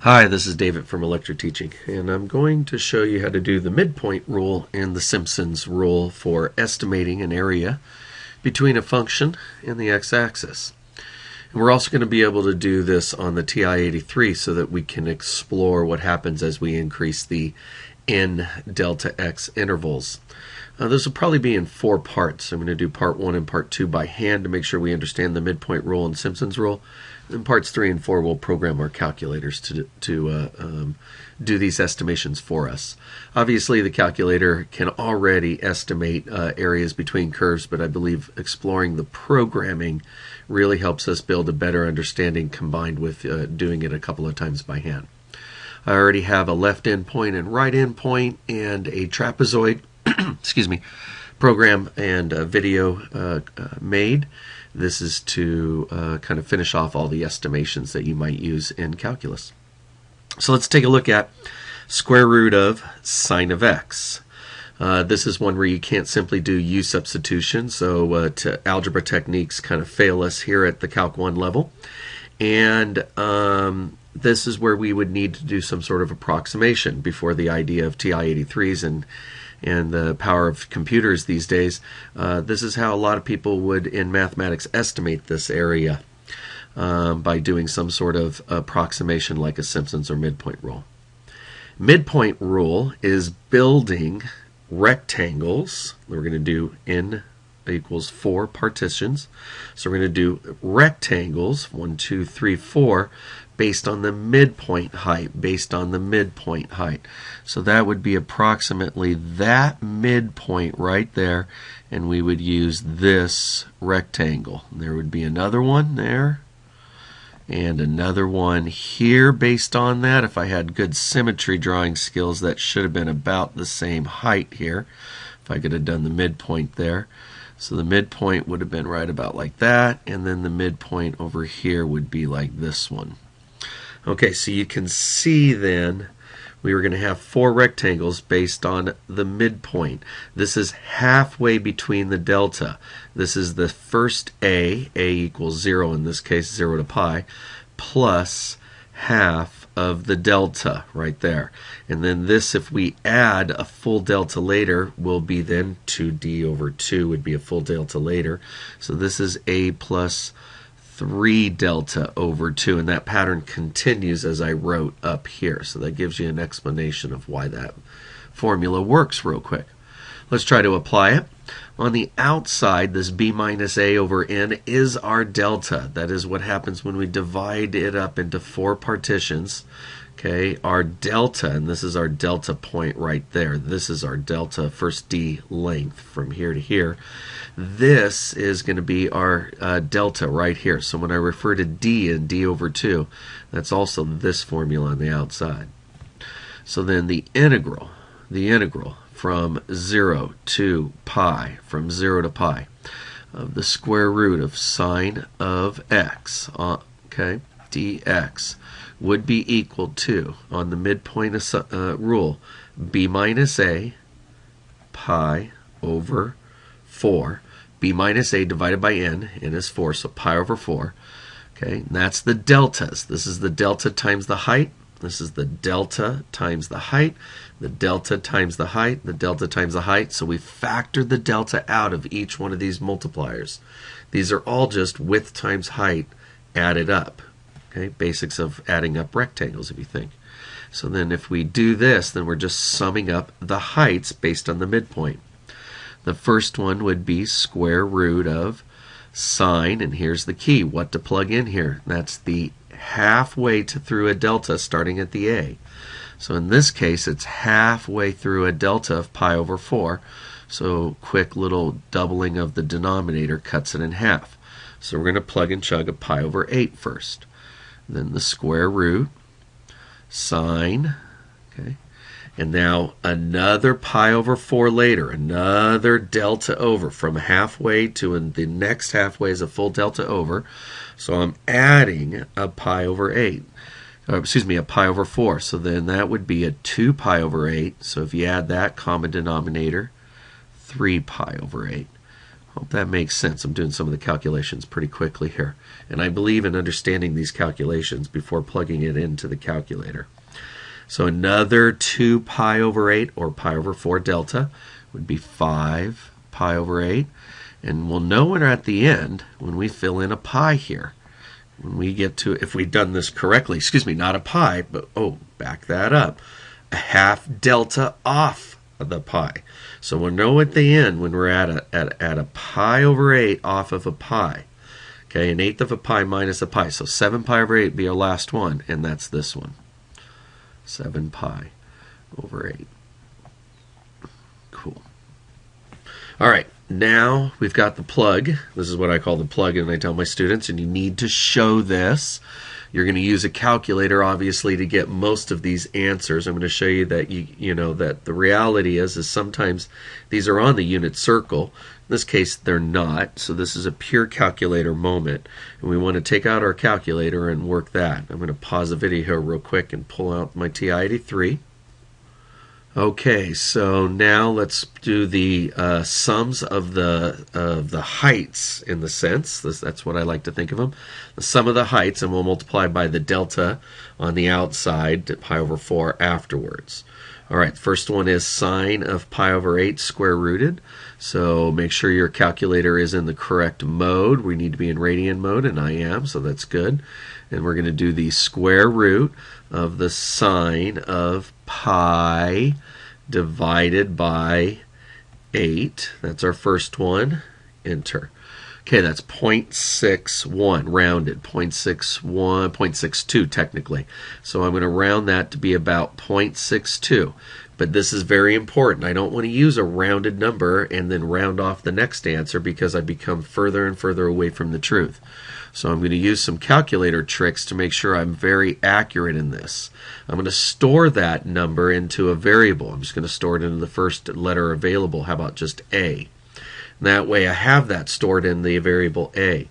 Hi, this is David from Electroteaching, and I'm going to show you how to do the midpoint rule and the Simpson's rule for estimating an area between a function and the x-axis. And we're also going to be able to do this on the TI-83 so that we can explore what happens as we increase the n delta x intervals. This will probably be in 4 parts. I'm going to do part 1 and part 2 by hand to make sure we understand the midpoint rule and Simpson's rule. In parts 3 and 4, we'll program our calculators to do these estimations for us. Obviously, the calculator can already estimate areas between curves, but I believe exploring the programming really helps us build a better understanding combined with doing it a couple of times by hand. I already have a left endpoint and right endpoint and a trapezoid excuse me, program and video made. This is to kind of finish off all the estimations that you might use in calculus. So let's take a look at square root of sine of x. This is one where you can't simply do u substitution, so algebra techniques kind of fail us here at the Calc 1 level. And this is where we would need to do some sort of approximation before the idea of TI-83s and the power of computers these days. This is how a lot of people would in mathematics estimate this area by doing some sort of approximation like a Simpson's or midpoint rule. Midpoint rule is building rectangles. We're going to do n equals 4 partitions. So we're going to do rectangles 1, 2, 3, 4 based on the midpoint height, So that would be approximately that midpoint right there, and we would use this rectangle. There would be another one there and another one here based on that. If I had good symmetry drawing skills, that should have been about the same height here if I could have done the midpoint there. So the midpoint would have been right about like that, and then the midpoint over here would be like this one. Okay, so you can see then we were going to have 4 rectangles based on the midpoint. This is halfway between the delta. This is the first a equals 0, in this case 0 to pi, plus half of the delta right there. And then this, if we add a full delta later, will be then 2d over 2 would be a full delta later. So this is a plus 3 delta over 2, and that pattern continues as I wrote up here. So that gives you an explanation of why that formula works real quick. Let's try to apply it. On the outside, this b minus a over n is our delta. That is what happens when we divide it up into 4 partitions. Okay, our delta, and this is our delta point right there. This is our delta, first d length from here to here. This is going to be our delta right here. So when I refer to d and d over 2, that's also this formula on the outside. So then the integral from 0 to pi, of the square root of sine of x, dx, would be equal to, on the midpoint rule, b minus a pi over 4. b minus a divided by n is 4, so pi over 4. Okay, and that's the deltas. This is the delta times the height. This is the delta times the height, the delta times the height, the delta times the height. So we factor the delta out of each one of these multipliers. These are all just width times height added up. Okay, basics of adding up rectangles, if you think. So then if we do this, then we're just summing up the heights based on the midpoint. The first one would be square root of sine, and here's the key, what to plug in here. That's the halfway through a delta starting at the a. So in this case, it's halfway through a delta of pi over 4. So quick little doubling of the denominator cuts it in half. So we're going to plug and chug a pi over 8 first. Then the square root, sine, okay, and now another pi over 4 later, another delta over from halfway to the next halfway is a full delta over. So I'm adding a pi over 8, a pi over 4. So then that would be a 2 pi over 8. So if you add that common denominator, 3 pi over 8. Hope that makes sense. I'm doing some of the calculations pretty quickly here. And I believe in understanding these calculations before plugging it into the calculator. So another 2 pi over 8, or pi over 4 delta, would be 5 pi over 8. And we'll know when we're at the end when we fill in a pi here. When we get to, if we've done this correctly, excuse me, not a pi, but, back that up, a half delta off of the pi. So we'll know at the end when we're at a pi over 8 off of a pi. Okay, an eighth of a pi minus a pi. So 7 pi over 8 would be our last one, and that's this one. 7 pi over 8. Cool. All right, now we've got the plug. This is what I call the plug, and I tell my students, and you need to show this. You're going to use a calculator, obviously, to get most of these answers. I'm going to show you that you know that the reality is sometimes these are on the unit circle. In this case, they're not. So this is a pure calculator moment, and we want to take out our calculator and work that. I'm going to pause the video here real quick and pull out my TI-83. Okay, so now let's do the sums of the heights in the sense. That's what I like to think of them. The sum of the heights, and we'll multiply by the delta on the outside to pi over 4 afterwards. All right, first one is sine of pi over 8 square rooted. So make sure your calculator is in the correct mode. We need to be in radian mode, and I am, so that's good. And we're going to do the square root of the sine of pi divided by 8. That's our first one. Enter. Okay, that's 0.61 rounded, 0.61, 0.62 technically. So I'm going to round that to be about 0.62. But this is very important. I don't want to use a rounded number and then round off the next answer because I become further and further away from the truth. So I'm going to use some calculator tricks to make sure I'm very accurate in this. I'm going to store that number into a variable. I'm just going to store it into the first letter available. How about just A? And that way I have that stored in the variable A.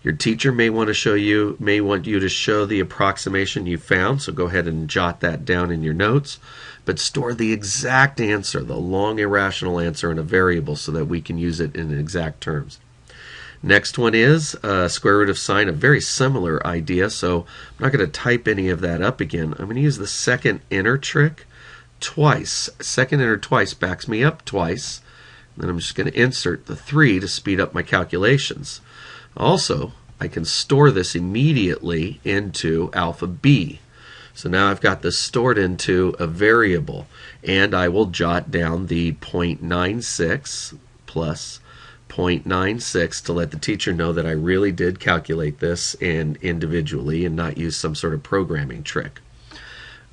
Your teacher may want you to show the approximation you found, so go ahead and jot that down in your notes. But store the exact answer, the long irrational answer, in a variable so that we can use it in exact terms. Next one is square root of sine, a very similar idea, so I'm not going to type any of that up again. I'm going to use the second enter trick twice. Second enter twice backs me up twice. Then I'm just going to insert the 3 to speed up my calculations. Also, I can store this immediately into alpha b. So now I've got this stored into a variable, and I will jot down the 0.96 plus 0.96 to let the teacher know that I really did calculate this and individually and not use some sort of programming trick.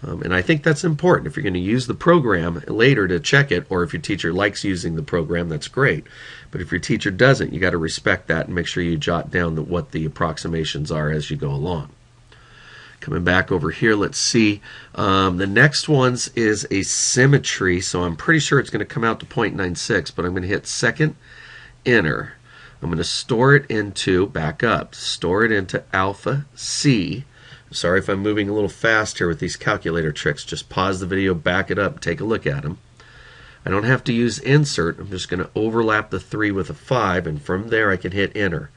And I think that's important. If you're going to use the program later to check it, or if your teacher likes using the program, that's great. But if your teacher doesn't, you got to respect that and make sure you jot down what the approximations are as you go along. Coming back over here, let's see. The next one's is a symmetry, so I'm pretty sure it's going to come out to 0.96, but I'm going to hit second enter. I'm going to store it into, back up, store it into alpha C. Sorry if I'm moving a little fast here with these calculator tricks. Just pause the video, back it up, take a look at them. I don't have to use insert. I'm just going to overlap the 3 with a 5, and from there I can hit enter.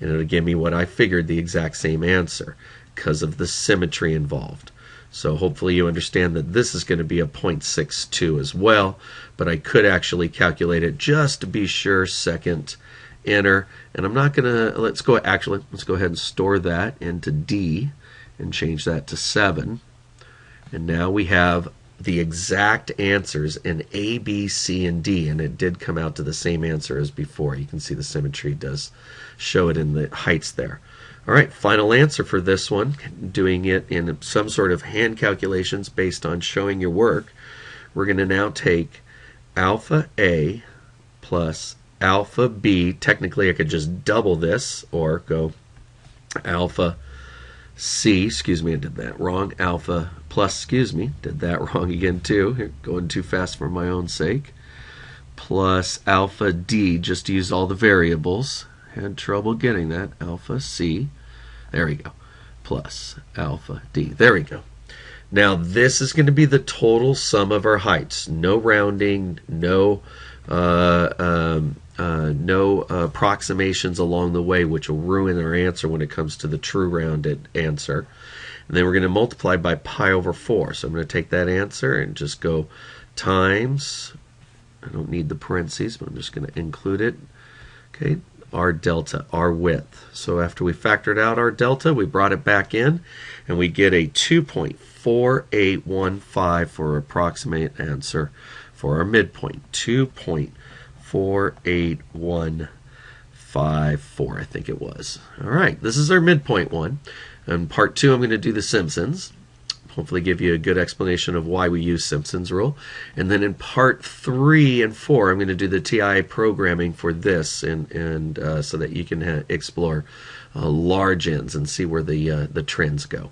And it'll give me what I figured, the exact same answer, because of the symmetry involved. So hopefully you understand that this is going to be a 0.62 as well, but I could actually calculate it just to be sure. Second enter, and I'm not going to, let's go ahead and store that into D and change that to 7. And now we have the exact answers in A, B, C, and D, and it did come out to the same answer as before. You can see the symmetry does show it in the heights there. All right, final answer for this one, doing it in some sort of hand calculations based on showing your work. We're going to now take alpha A plus alpha B. Technically, I could just double this or go alpha C, excuse me, I did that wrong, alpha plus, excuse me, did that wrong again too, here, going too fast for my own sake, plus alpha D, just to use all the variables, had trouble getting that, alpha C, there we go, plus alpha D, there we go. Now this is going to be the total sum of our heights, no rounding, no no approximations along the way, which will ruin our answer when it comes to the true rounded answer. And then we're going to multiply by pi over 4. So I'm going to take that answer and just go times, I don't need the parentheses, but I'm just going to include it. Okay, our delta, our width. So after we factored out our delta, we brought it back in, and we get a 2.4815 for our approximate answer for our midpoint. 2.48154, I think it was. All right, this is our midpoint one. In part 2, I'm going to do the Simpsons. Hopefully give you a good explanation of why we use Simpson's rule. And then in part 3 and 4, I'm going to do the TIA programming for this, and so that you can explore large ends and see where the trends go.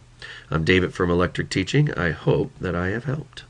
I'm David from Electric Teaching. I hope that I have helped.